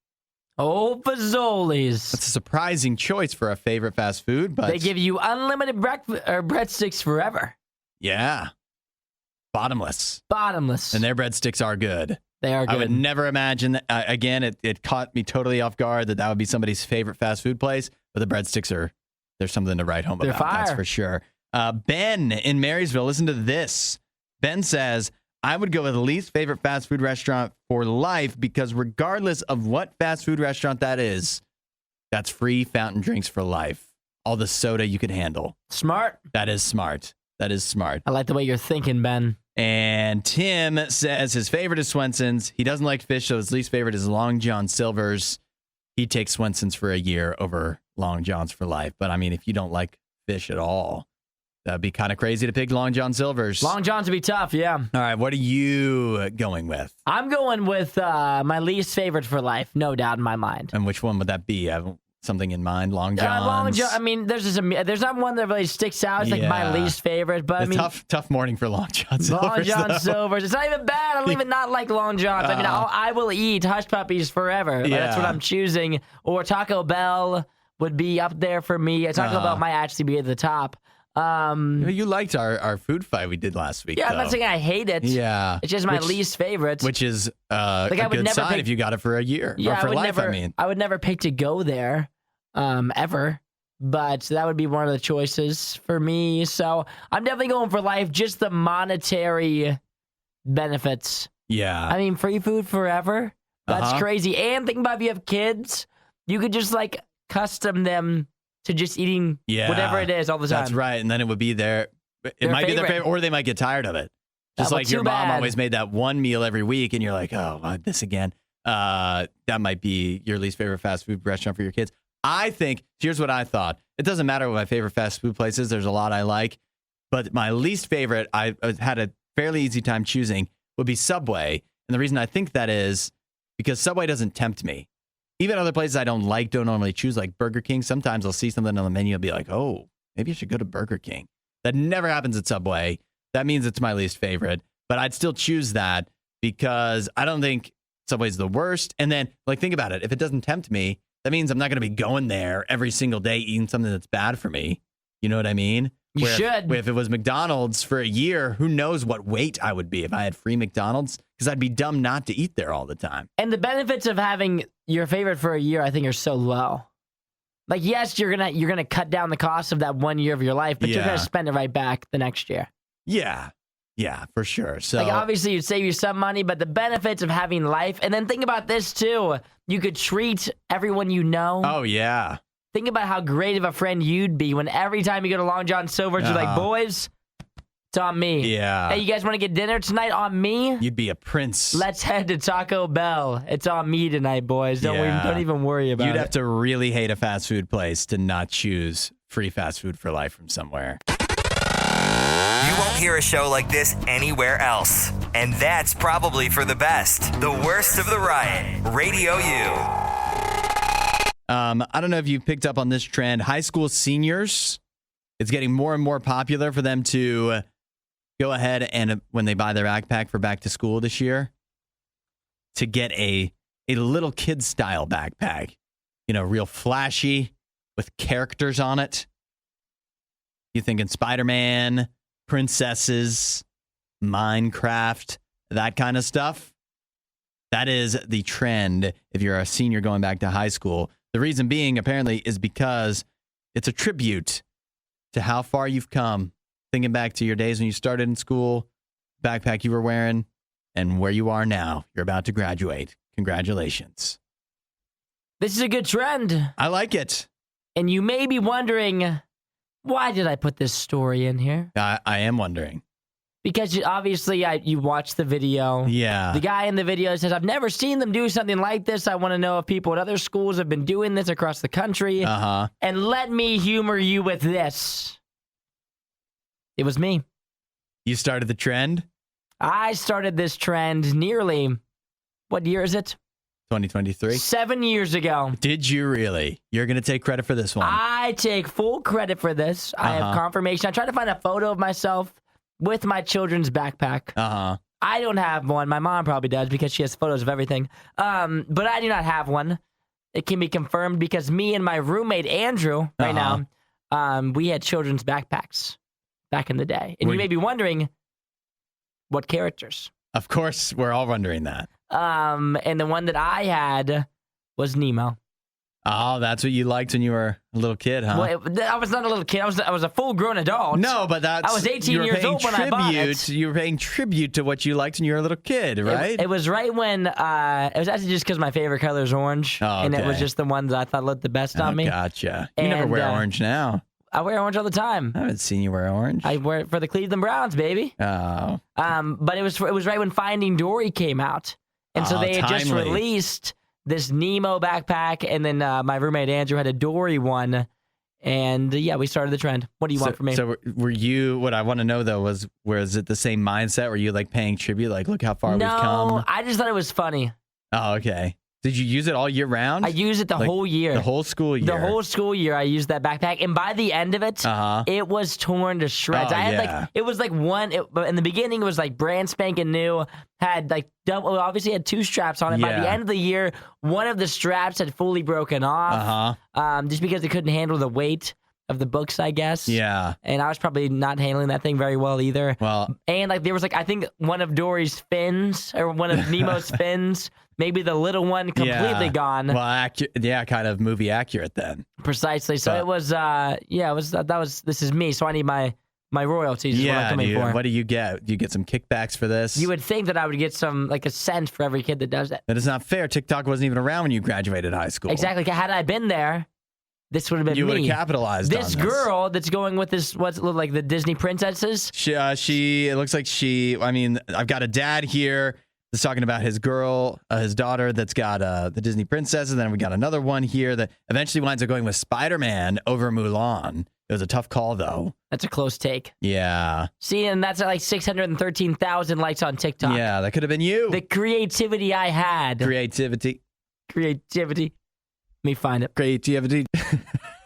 [SPEAKER 2] Oh, Fazoli's.
[SPEAKER 1] That's a surprising choice for a favorite fast food, but
[SPEAKER 2] they give you unlimited breadsticks forever.
[SPEAKER 1] Yeah. Bottomless.
[SPEAKER 2] And
[SPEAKER 1] their breadsticks are good.
[SPEAKER 2] They are good.
[SPEAKER 1] I would never imagine that. Again, it caught me totally off guard that would be somebody's favorite fast food place, but the breadsticks there's something to write home about.
[SPEAKER 2] Fire.
[SPEAKER 1] That's for sure. Ben in Marysville, listen to this. Ben says, I would go with least favorite fast food restaurant for life because regardless of what fast food restaurant that is, that's free fountain drinks for life. All the soda you could handle.
[SPEAKER 2] Smart.
[SPEAKER 1] That is smart. That is smart.
[SPEAKER 2] I like the way you're thinking, Ben.
[SPEAKER 1] And Tim says his favorite is Swenson's. He doesn't like fish, so his least favorite is Long John Silver's. He'd take Swenson's for a year over Long John's for life. But I mean, if you don't like fish at all, that'd be kind of crazy to pick Long John Silver's.
[SPEAKER 2] Long John's would be tough, yeah.
[SPEAKER 1] All right, what are you going with?
[SPEAKER 2] I'm going with my least favorite for life, no doubt in my mind.
[SPEAKER 1] And which one would that be? I have something in mind. Long John's.
[SPEAKER 2] Long John. I mean, there's not one that really sticks out. It's like my least favorite, but
[SPEAKER 1] it's
[SPEAKER 2] I mean,
[SPEAKER 1] tough morning for Long John Silver's.
[SPEAKER 2] Long John Silver's. It's not even bad. I don't even not like Long John's. I mean, I will eat Hush Puppies forever. Like, that's what I'm choosing. Or Taco Bell would be up there for me. Taco Bell might actually be at the top.
[SPEAKER 1] You liked our food fight we did last week.
[SPEAKER 2] Yeah,
[SPEAKER 1] though.
[SPEAKER 2] I'm not saying I hate it.
[SPEAKER 1] Yeah,
[SPEAKER 2] it's just my least favorite.
[SPEAKER 1] Which is a good sign if you got it for a year or for life.
[SPEAKER 2] I would never pick to go there, ever. But that would be one of the choices for me. So I'm definitely going for life. Just the monetary benefits.
[SPEAKER 1] Yeah,
[SPEAKER 2] I mean, free food forever. That's crazy. And think about if you have kids, you could just like custom them to just eating whatever it is all the time.
[SPEAKER 1] That's right. And then it would be it might be their favorite, or they might get tired of it. Just like your mom always made that one meal every week, and you're like, oh, this again. That might be your least favorite fast food restaurant for your kids. I think, here's what I thought. It doesn't matter what my favorite fast food place is. There's a lot I like. But my least favorite, I had a fairly easy time choosing, would be Subway. And the reason I think that is because Subway doesn't tempt me. Even other places I don't normally choose, like Burger King. Sometimes I'll see something on the menu and be like, oh, maybe I should go to Burger King. That never happens at Subway. That means it's my least favorite. But I'd still choose that because I don't think Subway's the worst. And then, think about it. If it doesn't tempt me, that means I'm not going to be going there every single day eating something that's bad for me. You know what I mean?
[SPEAKER 2] You should.
[SPEAKER 1] If it was McDonald's for a year, who knows what weight I would be if I had free McDonald's? Because I'd be dumb not to eat there all the time.
[SPEAKER 2] And the benefits of having your favorite for a year, I think, are so low. Like, yes, you're gonna cut down the cost of that 1 year of your life, but you're gonna spend it right back the next year.
[SPEAKER 1] Yeah, for sure. So,
[SPEAKER 2] obviously, you'd save you some money, but the benefits of having life, and then think about this too: you could treat everyone you know.
[SPEAKER 1] Oh yeah.
[SPEAKER 2] Think about how great of a friend you'd be when every time you go to Long John Silver's, you're like, boys, it's on me.
[SPEAKER 1] Yeah.
[SPEAKER 2] Hey, you guys want to get dinner tonight? On me?
[SPEAKER 1] You'd be a prince.
[SPEAKER 2] Let's head to Taco Bell. It's on me tonight, boys. Don't even worry about it.
[SPEAKER 1] You'd have to really hate a fast food place to not choose free fast food for life from somewhere.
[SPEAKER 3] You won't hear a show like this anywhere else. And that's probably for the best. The Worst of the Riot. Radio U.
[SPEAKER 1] I don't know if you picked up on this trend. High school seniors, it's getting more and more popular for them to go ahead and when they buy their backpack for back to school this year, to get a little kid style backpack, real flashy with characters on it. You thinking Spider-Man, princesses, Minecraft, that kind of stuff. That is the trend if you're a senior going back to high school. The reason being, apparently, is because it's a tribute to how far you've come. Thinking back to your days when you started in school, backpack you were wearing, and where you are now. You're about to graduate. Congratulations.
[SPEAKER 2] This is a good trend.
[SPEAKER 1] I like it.
[SPEAKER 2] And you may be wondering, why did I put this story in here?
[SPEAKER 1] I am wondering.
[SPEAKER 2] Because obviously you watched the video.
[SPEAKER 1] Yeah.
[SPEAKER 2] The guy in the video says, I've never seen them do something like this. I want to know if people at other schools have been doing this across the country.
[SPEAKER 1] Uh-huh.
[SPEAKER 2] And let me humor you with this. It was me.
[SPEAKER 1] You started the trend?
[SPEAKER 2] I started this trend nearly, what year is it?
[SPEAKER 1] 2023?
[SPEAKER 2] 7 years ago.
[SPEAKER 1] Did you really? You're going to take credit for this one?
[SPEAKER 2] I take full credit for this. I have confirmation. I tried to find a photo of myself with my children's backpack. I don't have one. My mom probably does because she has photos of everything. But I do not have one. It can be confirmed because me and my roommate, Andrew, now, we had children's backpacks back in the day. And you may be wondering, what characters?
[SPEAKER 1] Of course, we're all wondering that.
[SPEAKER 2] And the one that I had was Nemo.
[SPEAKER 1] Oh, that's what you liked when you were a little kid, huh?
[SPEAKER 2] Well, I was not a little kid. I was a full-grown adult.
[SPEAKER 1] No, but I
[SPEAKER 2] was 18 years old when I bought it.
[SPEAKER 1] You were paying tribute to what you liked when you were a little kid, right?
[SPEAKER 2] It was right when it was actually just because my favorite color is orange, and it was just the one that I thought looked the best on me.
[SPEAKER 1] Gotcha. You never wear orange now.
[SPEAKER 2] I wear orange all the time.
[SPEAKER 1] I haven't seen you wear orange.
[SPEAKER 2] I wear it for the Cleveland Browns, baby.
[SPEAKER 1] Oh.
[SPEAKER 2] But it was right when Finding Dory came out, and so they had just
[SPEAKER 1] timely.
[SPEAKER 2] released this Nemo backpack, and then my roommate Andrew had a Dory one, and we started the trend. What do you want from me?
[SPEAKER 1] So were you? What I want to know though was it the same mindset? Were you like paying tribute? Like, look how far we've come.
[SPEAKER 2] No, I just thought it was funny.
[SPEAKER 1] Oh, okay. Did you use it all year round?
[SPEAKER 2] I used it the whole year.
[SPEAKER 1] The whole school year.
[SPEAKER 2] The whole school year, I used that backpack, and by the end of it, it was torn to shreds.
[SPEAKER 1] Oh,
[SPEAKER 2] I had it was like in the beginning, it was like brand spanking new. Had like obviously had 2 straps on it. By the end of the year, one of the straps had fully broken off. Just because it couldn't handle the weight of the books, I guess.
[SPEAKER 1] Yeah.
[SPEAKER 2] And I was probably not handling that thing very well either.
[SPEAKER 1] Well,
[SPEAKER 2] and like there was I think one of Dory's fins or one of Nemo's fins. Maybe the little one completely gone.
[SPEAKER 1] Well, kind of movie accurate then.
[SPEAKER 2] Precisely. So it was, this is me. So I need my royalties. Is what I'm coming for.
[SPEAKER 1] What do you get? Do you get some kickbacks for this?
[SPEAKER 2] You would think that I would get some, like a cent for every kid that does it.
[SPEAKER 1] That is not fair. TikTok wasn't even around when you graduated high school.
[SPEAKER 2] Exactly. Had I been there, this would have been
[SPEAKER 1] you
[SPEAKER 2] me.
[SPEAKER 1] would have capitalized on
[SPEAKER 2] this girl that's going with this, what's it look like, the Disney princesses?
[SPEAKER 1] It looks like I've got a dad here that's talking about his girl, his daughter that's got the Disney princesses. Then we got another one here that eventually winds up going with Spider-Man over Mulan. It was a tough call, though.
[SPEAKER 2] That's a close take.
[SPEAKER 1] Yeah.
[SPEAKER 2] See, and that's at like 613,000 likes on TikTok.
[SPEAKER 1] Yeah, that could have been you.
[SPEAKER 2] The creativity I had.
[SPEAKER 1] Creativity.
[SPEAKER 2] Let me find it.
[SPEAKER 1] Creativity.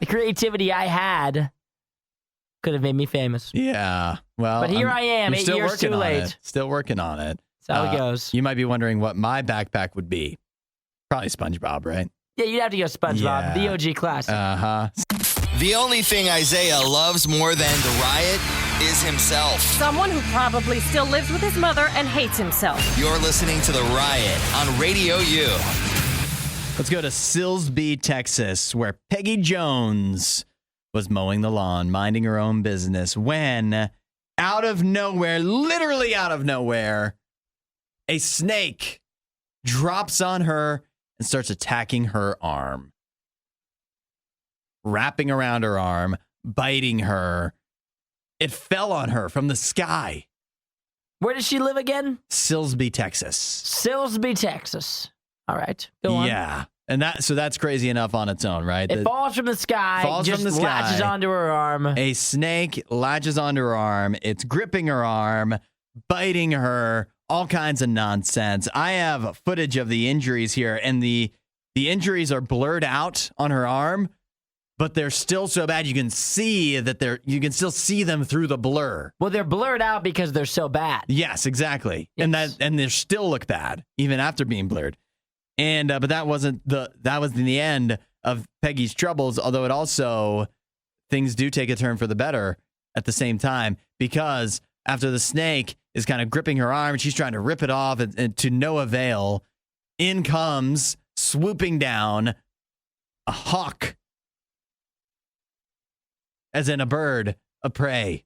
[SPEAKER 2] The creativity I had could have made me famous.
[SPEAKER 1] Yeah. Well,
[SPEAKER 2] but here I am, 8 years too late.
[SPEAKER 1] Still working on it.
[SPEAKER 2] That's how it goes.
[SPEAKER 1] You might be wondering what my backpack would be. Probably SpongeBob, right?
[SPEAKER 2] Yeah, you'd have to go SpongeBob, the OG classic.
[SPEAKER 1] Uh-huh.
[SPEAKER 3] The only thing Isaiah loves more than the riot is himself.
[SPEAKER 5] Someone who probably still lives with his mother and hates himself.
[SPEAKER 3] You're listening to The Riot on Radio U.
[SPEAKER 1] Let's go to Silsbee, Texas, where Peggy Jones was mowing the lawn, minding her own business, when out of nowhere, literally out of nowhere, a snake drops on her and starts attacking her arm. Wrapping around her arm, biting her. It fell on her from the sky.
[SPEAKER 2] Where does she live again?
[SPEAKER 1] Silsbee, Texas.
[SPEAKER 2] Silsbee, Texas. All right, go on.
[SPEAKER 1] Yeah. And that's crazy enough on its own, right?
[SPEAKER 2] It falls from the sky, latches onto her arm.
[SPEAKER 1] A snake latches onto her arm. It's gripping her arm, biting her, all kinds of nonsense. I have footage of the injuries here, and the injuries are blurred out on her arm, but they're still so bad you can see that you can still see them through the blur.
[SPEAKER 2] Well, they're blurred out because they're so bad.
[SPEAKER 1] Yes, exactly.
[SPEAKER 2] Yes.
[SPEAKER 1] And they still look bad even after being blurred. And but that was the end of Peggy's troubles, although it also things do take a turn for the better at the same time, because after the snake is kind of gripping her arm and she's trying to rip it off and to no avail, in comes swooping down a hawk, as in a bird of prey.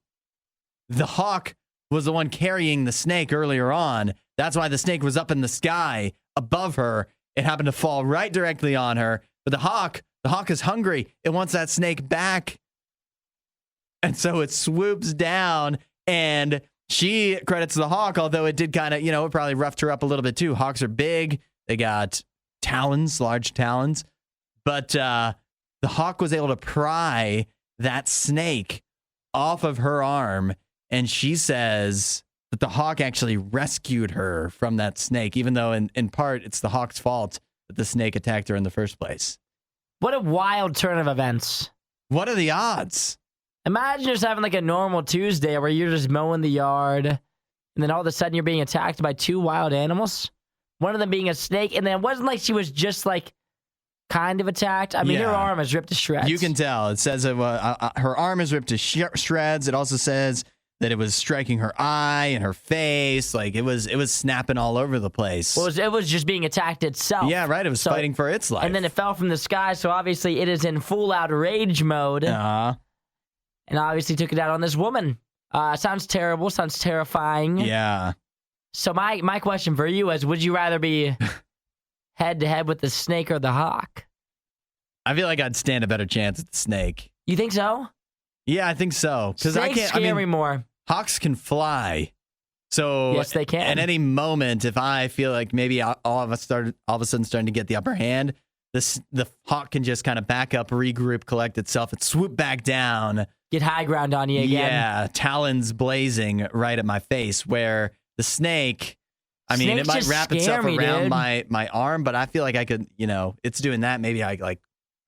[SPEAKER 1] The hawk was the one carrying the snake earlier on. That's why the snake was up in the sky above her. It happened to fall right directly on her. But the hawk is hungry. It wants that snake back. And so it swoops down, and she credits the hawk, although it did kind of, it probably roughed her up a little bit too. Hawks are big. They got talons, large talons. But the hawk was able to pry that snake off of her arm, and she says that the hawk actually rescued her from that snake, even though in part it's the hawk's fault that the snake attacked her in the first place.
[SPEAKER 2] What a wild turn of events.
[SPEAKER 1] What are the odds?
[SPEAKER 2] Imagine just having like a normal Tuesday where you're just mowing the yard, and then all of a sudden you're being attacked by 2 wild animals. One of them being a snake, and then it wasn't like she was just like kind of attacked. I mean, her arm is ripped to shreds.
[SPEAKER 1] You can tell. It says her arm is ripped to shreds. It also says that it was striking her eye and her face. Like it was snapping all over the place.
[SPEAKER 2] Well, it was just being attacked itself.
[SPEAKER 1] Yeah, right. It was fighting for its life.
[SPEAKER 2] And then it fell from the sky, so obviously it is in full-out rage mode.
[SPEAKER 1] Uh-huh.
[SPEAKER 2] And obviously took it out on this woman. Sounds terrible. Sounds terrifying.
[SPEAKER 1] Yeah.
[SPEAKER 2] So my question for you is, would you rather be head-to-head with the snake or the hawk?
[SPEAKER 1] I feel like I'd stand a better chance at the snake.
[SPEAKER 2] You think so?
[SPEAKER 1] Yeah, I think so. Because I
[SPEAKER 2] Snakes
[SPEAKER 1] can't.
[SPEAKER 2] scare me more.
[SPEAKER 1] Hawks can fly. So
[SPEAKER 2] Yes, they can.
[SPEAKER 1] At any moment, if I feel like maybe all of a sudden starting to get the upper hand, the hawk can just kind of back up, regroup, collect itself, and swoop back down.
[SPEAKER 2] Get high ground on you again.
[SPEAKER 1] Yeah, talons blazing right at my face. Where the snake, I mean,
[SPEAKER 2] Snakes
[SPEAKER 1] it might
[SPEAKER 2] just
[SPEAKER 1] wrap itself
[SPEAKER 2] scare me,
[SPEAKER 1] around
[SPEAKER 2] dude.
[SPEAKER 1] my arm, but I feel like I could, it's doing that. Maybe I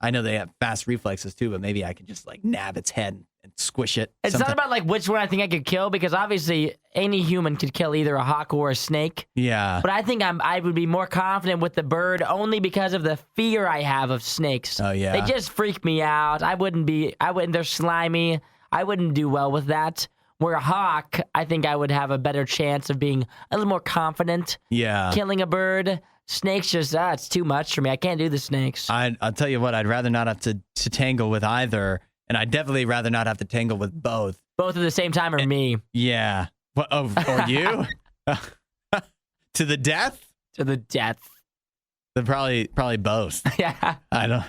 [SPEAKER 1] know they have fast reflexes too, but maybe I can just like nab its head and squish it.
[SPEAKER 2] It's not about like which one I think I could kill, because obviously any human could kill either a hawk or a snake.
[SPEAKER 1] Yeah.
[SPEAKER 2] But I think I would be more confident with the bird only because of the fear I have of snakes.
[SPEAKER 1] Oh, yeah.
[SPEAKER 2] They just freak me out. They're slimy. I wouldn't do well with that. Where a hawk, I think I would have a better chance of being a little more confident.
[SPEAKER 1] Yeah.
[SPEAKER 2] Killing a bird. Snakes just, it's too much for me. I can't do the snakes.
[SPEAKER 1] I'll tell you what, I'd rather not have to tangle with either, and I'd definitely rather not have to tangle with both.
[SPEAKER 2] Both at the same time or me?
[SPEAKER 1] Yeah. What, or you? To the death?
[SPEAKER 2] To the death.
[SPEAKER 1] Then probably both.
[SPEAKER 2] Yeah.
[SPEAKER 1] I don't.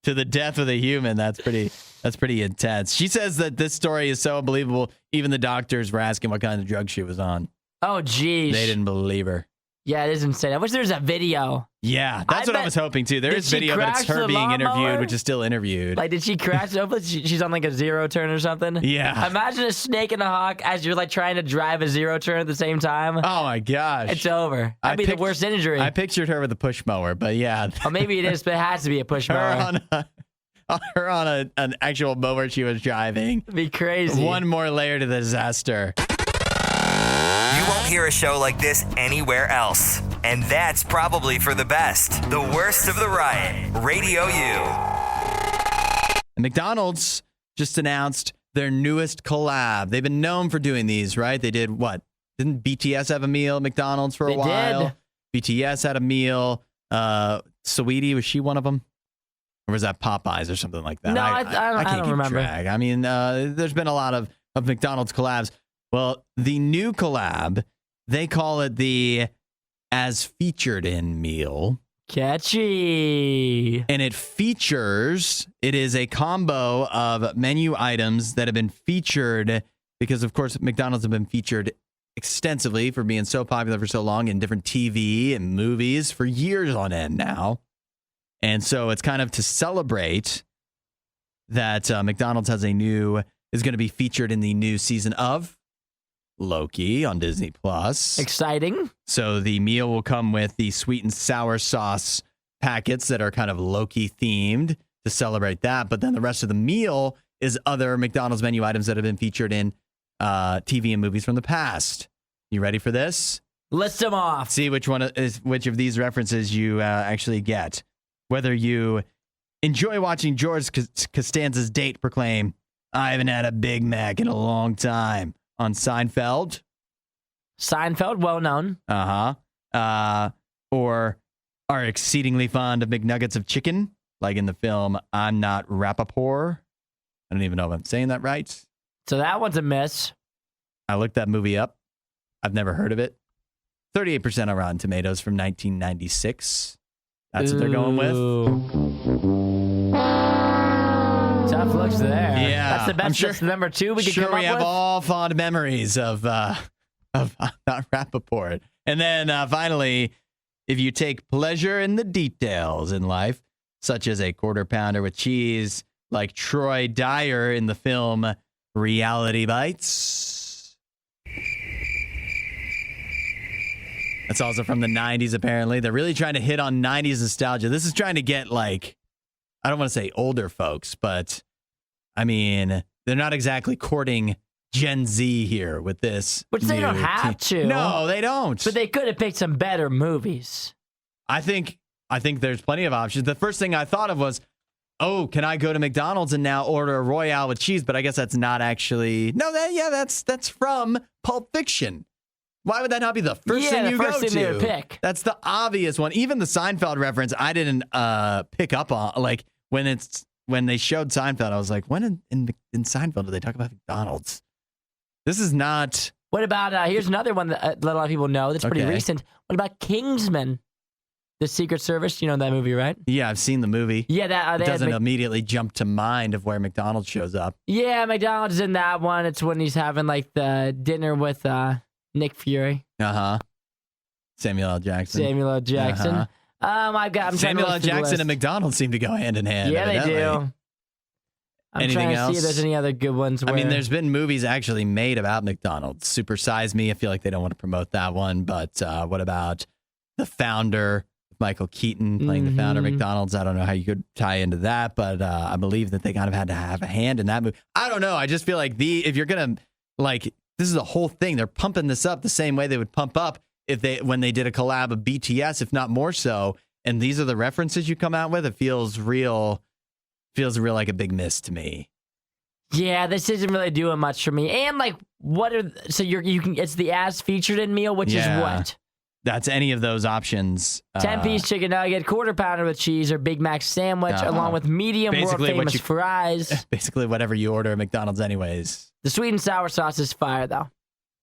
[SPEAKER 1] To the death with a human. That's pretty intense. She says that this story is so unbelievable. Even the doctors were asking what kind of drug she was on.
[SPEAKER 2] Oh, geez.
[SPEAKER 1] They didn't believe her.
[SPEAKER 2] Yeah, it is insane. I wish there was a video.
[SPEAKER 1] Yeah, that's what I was hoping too. There is video, but it's her being interviewed, which is still interviewed.
[SPEAKER 2] Like, did she crash? Hopefully she's on like a zero turn or something.
[SPEAKER 1] Yeah.
[SPEAKER 2] Imagine a snake and a hawk as you're like trying to drive a zero turn at the same time.
[SPEAKER 1] Oh my gosh.
[SPEAKER 2] It's over. That'd be the worst injury.
[SPEAKER 1] I pictured her with a push mower, but yeah.
[SPEAKER 2] Well, maybe it is, but it has to be a push mower.
[SPEAKER 1] Her on an actual mower she was driving.
[SPEAKER 2] It'd be crazy.
[SPEAKER 1] One more layer to the disaster.
[SPEAKER 3] You won't hear a show like this anywhere else. And that's probably for the best. The Worst of the Riot. RadioU.
[SPEAKER 1] McDonald's just announced their newest collab. They've been known for doing these, right? They did what? Didn't BTS have a meal at McDonald's for a while?
[SPEAKER 2] Did.
[SPEAKER 1] BTS had a meal. Saweetie, was she one of them? Or was that Popeyes or something like that?
[SPEAKER 2] No, I
[SPEAKER 1] can't
[SPEAKER 2] don't
[SPEAKER 1] keep
[SPEAKER 2] remember.
[SPEAKER 1] track. I mean, there's been a lot of McDonald's collabs. Well, the new collab, they call it the As Featured In meal.
[SPEAKER 2] Catchy.
[SPEAKER 1] And it is a combo of menu items that have been featured because, of course, McDonald's have been featured extensively for being so popular for so long in different TV and movies for years on end now. And so it's kind of to celebrate that McDonald's is going to be featured in the new season of Loki on Disney Plus.
[SPEAKER 2] Exciting.
[SPEAKER 1] So the meal will come with the sweet and sour sauce packets that are kind of Loki themed to celebrate that. But then the rest of the meal is other McDonald's menu items that have been featured in TV and movies from the past. You ready for this?
[SPEAKER 2] List them off.
[SPEAKER 1] See which of these references you actually get. Whether you enjoy watching George Costanza's date proclaim, "I haven't had a Big Mac in a long time," on Seinfeld.
[SPEAKER 2] Seinfeld, well known.
[SPEAKER 1] Or are exceedingly fond of McNuggets of chicken, like in the film I'm Not Rappaport. I don't even know if I'm saying that right.
[SPEAKER 2] So that one's a miss.
[SPEAKER 1] I looked that movie up. I've never heard of it. 38% on Rotten Tomatoes from 1996. That's what they're going with.
[SPEAKER 2] Tough looks there.
[SPEAKER 1] Yeah,
[SPEAKER 2] that's the best. That's number two we could come up with.
[SPEAKER 1] We have all fond memories of Not Rappaport. And then finally, if you take pleasure in the details in life, such as a quarter pounder with cheese, like Troy Dyer in the film Reality Bites. That's also from the 90s, apparently. They're really trying to hit on 90s nostalgia. This is trying to get, like, I don't want to say older folks, but, I mean, they're not exactly courting Gen Z here with this.
[SPEAKER 2] Which they don't have to.
[SPEAKER 1] No, they don't.
[SPEAKER 2] But they could have picked some better movies.
[SPEAKER 1] I think there's plenty of options. The first thing I thought of was, oh, can I go to McDonald's and now order a Royale with cheese? But I guess that's not actually. No, that's from Pulp Fiction. Why would that not be the first thing you
[SPEAKER 2] first
[SPEAKER 1] go
[SPEAKER 2] thing they
[SPEAKER 1] to?
[SPEAKER 2] would pick.
[SPEAKER 1] That's the obvious one. Even the Seinfeld reference, I didn't pick up on. Like when they showed Seinfeld, I was like, when in Seinfeld do they talk about McDonald's? This is not.
[SPEAKER 2] What about, here's another one that a lot of people know that's pretty
[SPEAKER 1] Okay.
[SPEAKER 2] recent. What about Kingsman? The Secret Service? You know that movie, right?
[SPEAKER 1] Yeah, I've seen the movie.
[SPEAKER 2] Yeah, that
[SPEAKER 1] It doesn't immediately jump to mind of where McDonald's shows up.
[SPEAKER 2] Yeah, McDonald's is in that one. It's when he's having like the dinner with Nick Fury.
[SPEAKER 1] Samuel L. Jackson.
[SPEAKER 2] I'm
[SPEAKER 1] Samuel L. Jackson and McDonald's seem to go hand in hand.
[SPEAKER 2] Yeah,
[SPEAKER 1] evidently.
[SPEAKER 2] they do. I'm
[SPEAKER 1] Anything
[SPEAKER 2] trying to
[SPEAKER 1] else?
[SPEAKER 2] see if there's any other good ones.
[SPEAKER 1] I mean, there's been movies actually made about McDonald's. Super Size Me. I feel like they don't want to promote that one. But what about The Founder? Michael Keaton playing the founder of McDonald's. I don't know how you could tie into that, but I believe that they kind of had to have a hand in that movie. I don't know. I just feel like if you're gonna this is a whole thing. They're pumping this up the same way they would pump up when they did a collab of BTS, if not more so. And these are the references you come out with. It feels real like a big miss to me.
[SPEAKER 2] Yeah, this isn't really doing much for me. And like, it's the as featured in meal, which is what?
[SPEAKER 1] That's any of those options.
[SPEAKER 2] 10-piece chicken nugget, quarter pounder with cheese, or Big Mac sandwich, along with medium world famous fries.
[SPEAKER 1] Basically, whatever you order at McDonald's, anyways.
[SPEAKER 2] The sweet and sour sauce is fire, though.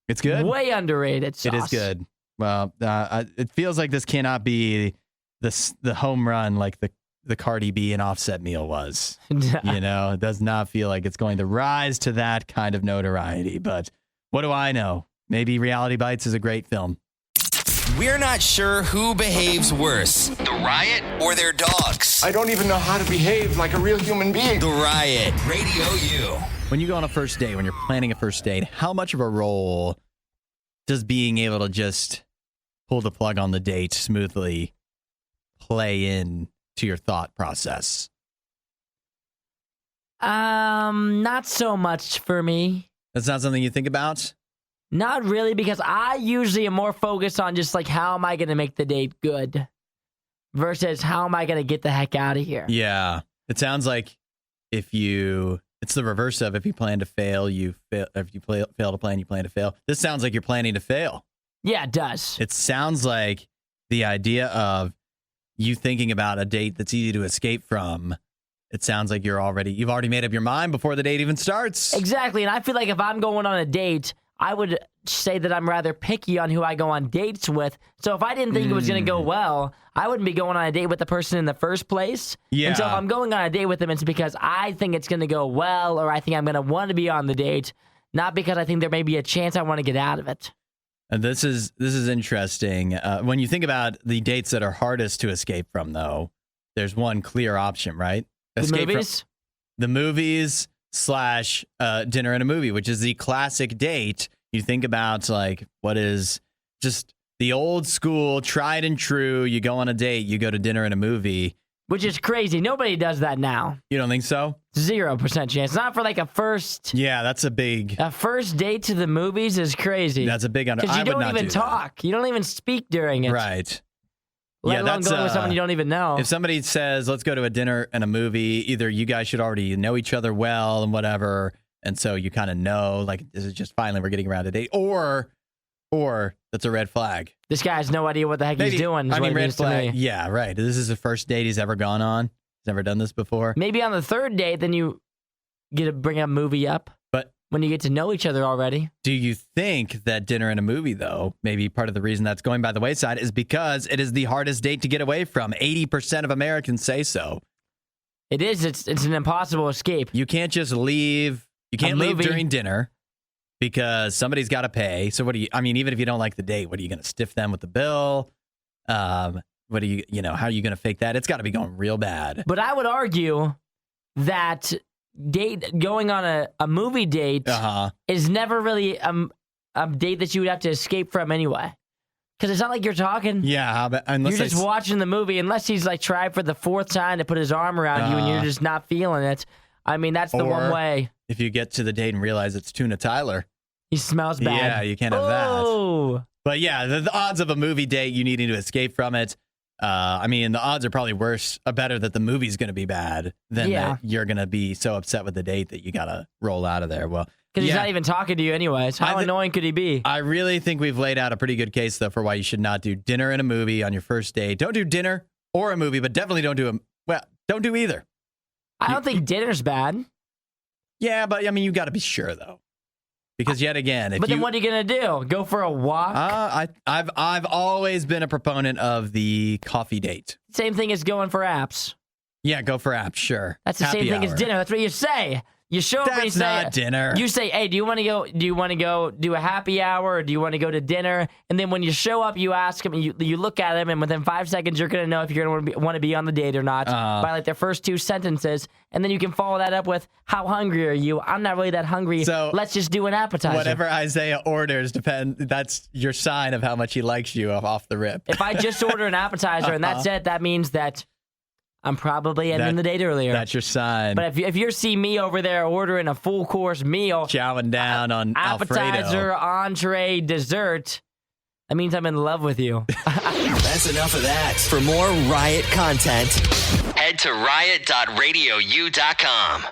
[SPEAKER 1] It's good.
[SPEAKER 2] Way underrated sauce.
[SPEAKER 1] It is good. Well, it feels like this cannot be the home run like the Cardi B and Offset meal was. It does not feel like it's going to rise to that kind of notoriety. But what do I know? Maybe Reality Bites is a great film.
[SPEAKER 3] We're not sure who behaves worse, the Riot or their dogs.
[SPEAKER 4] I don't even know how to behave like a real human being.
[SPEAKER 3] The Riot, Radio U.
[SPEAKER 1] When you go on a first date, when you're planning a first date, how much of a role does being able to just pull the plug on the date smoothly play in to your thought process?
[SPEAKER 2] Not so much for me.
[SPEAKER 1] That's not something you think about?
[SPEAKER 2] Not really, because I usually am more focused on just like, how am I going to make the date good versus how am I going to get the heck out of here?
[SPEAKER 1] Yeah. It sounds like it's the reverse of if you plan to fail, you fail. If you fail to plan, you plan to fail. This sounds like you're planning to fail.
[SPEAKER 2] Yeah, it does.
[SPEAKER 1] It sounds like the idea of you thinking about a date that's easy to escape from. It sounds like you've already made up your mind before the date even starts.
[SPEAKER 2] Exactly. And I feel like if I'm going on a date, I would say that I'm rather picky on who I go on dates with. So if I didn't think it was going to go well, I wouldn't be going on a date with the person in the first place.
[SPEAKER 1] Yeah.
[SPEAKER 2] And so if I'm going on a date with them, it's because I think it's going to go well, or I think I'm going to want to be on the date, not because I think there may be a chance I want to get out of it.
[SPEAKER 1] And this is interesting. When you think about the dates that are hardest to escape from, though, there's one clear option, right? Escape
[SPEAKER 2] The movies?
[SPEAKER 1] The movies / dinner and a movie, which is the classic date. You think about like what is just the old school, tried and true. You go on a date, you go to dinner and a movie.
[SPEAKER 2] Which is crazy. Nobody does that now.
[SPEAKER 1] You don't think so?
[SPEAKER 2] 0% chance. Not for like a first.
[SPEAKER 1] Yeah, that's a big.
[SPEAKER 2] A first date to the movies is crazy.
[SPEAKER 1] That's a big under.
[SPEAKER 2] Because you don't even talk. You don't even speak during it.
[SPEAKER 1] Right.
[SPEAKER 2] Let alone going with someone you don't even know.
[SPEAKER 1] If somebody says, let's go to a dinner and a movie, either you guys should already know each other well and whatever, and so you kind of know, like, this is just finally we're getting around a date, or that's a red flag.
[SPEAKER 2] This guy has no idea what the heck he's doing. Is what it means to me.
[SPEAKER 1] Yeah, right. This is the first date he's ever gone on. He's never done this before.
[SPEAKER 2] Maybe on the third date, then you get to bring a movie up.
[SPEAKER 1] But
[SPEAKER 2] when you get to know each other already.
[SPEAKER 1] Do you think that dinner and a movie, though, maybe part of the reason that's going by the wayside is because it is the hardest date to get away from? 80% of Americans say so.
[SPEAKER 2] It is. It's an impossible escape.
[SPEAKER 1] You can't just leave. You can't leave during dinner because somebody's got to pay. So even if you don't like the date, what are you going to stiff them with the bill? How are you going to fake that? It's got to be going real bad.
[SPEAKER 2] But I would argue that going on a movie date is never really a date that you would have to escape from anyway. Because it's not like you're talking.
[SPEAKER 1] Yeah, but unless
[SPEAKER 2] you're just watching the movie, unless he's like tried for the fourth time to put his arm around you and you're just not feeling it. I mean, that's the one way.
[SPEAKER 1] If you get to the date and realize it's Tuna Tyler.
[SPEAKER 2] He smells bad.
[SPEAKER 1] Yeah, you can't have that. But yeah, the odds of a movie date, you needing to escape from it, I mean, the odds are probably better that the movie's going to be bad than that you're going to be so upset with the date that you got to roll out of there. Well,
[SPEAKER 2] because he's not even talking to you anyways. How annoying could he be?
[SPEAKER 1] I really think we've laid out a pretty good case, though, for why you should not do dinner and a movie on your first date. Don't do dinner or a movie, but definitely don't do either.
[SPEAKER 2] I don't think dinner's bad.
[SPEAKER 1] Yeah, but I mean, you got to be sure, though. Because yet again,
[SPEAKER 2] then what are you gonna do? Go for a walk?
[SPEAKER 1] I've always been a proponent of the coffee date.
[SPEAKER 2] Same thing as going for apps.
[SPEAKER 1] Yeah, go for apps. Sure,
[SPEAKER 2] that's the same thing as dinner. That's what you say. You show up and you say,
[SPEAKER 1] "That's not dinner."
[SPEAKER 2] You say, "Hey, do you want to go? Do you want to go do a happy hour, or do you want to go to dinner?" And then when you show up, you ask him, and you look at him, and within 5 seconds, you're gonna know if you're gonna want to be on the date or not by like their first 2 sentences, and then you can follow that up with, "How hungry are you? I'm not really that hungry. So let's just do an appetizer."
[SPEAKER 1] Whatever Isaiah orders that's your sign of how much he likes you off the rip.
[SPEAKER 2] If I just order an appetizer and that's it, that means that I'm probably ending the date earlier.
[SPEAKER 1] That's your sign.
[SPEAKER 2] But if you see me over there ordering a full course meal,
[SPEAKER 1] chowing down on
[SPEAKER 2] appetizer,
[SPEAKER 1] Alfredo,
[SPEAKER 2] entree, dessert, that means I'm in love with you.
[SPEAKER 3] That's enough of that. For more Riot content, head to riot.radiou.com.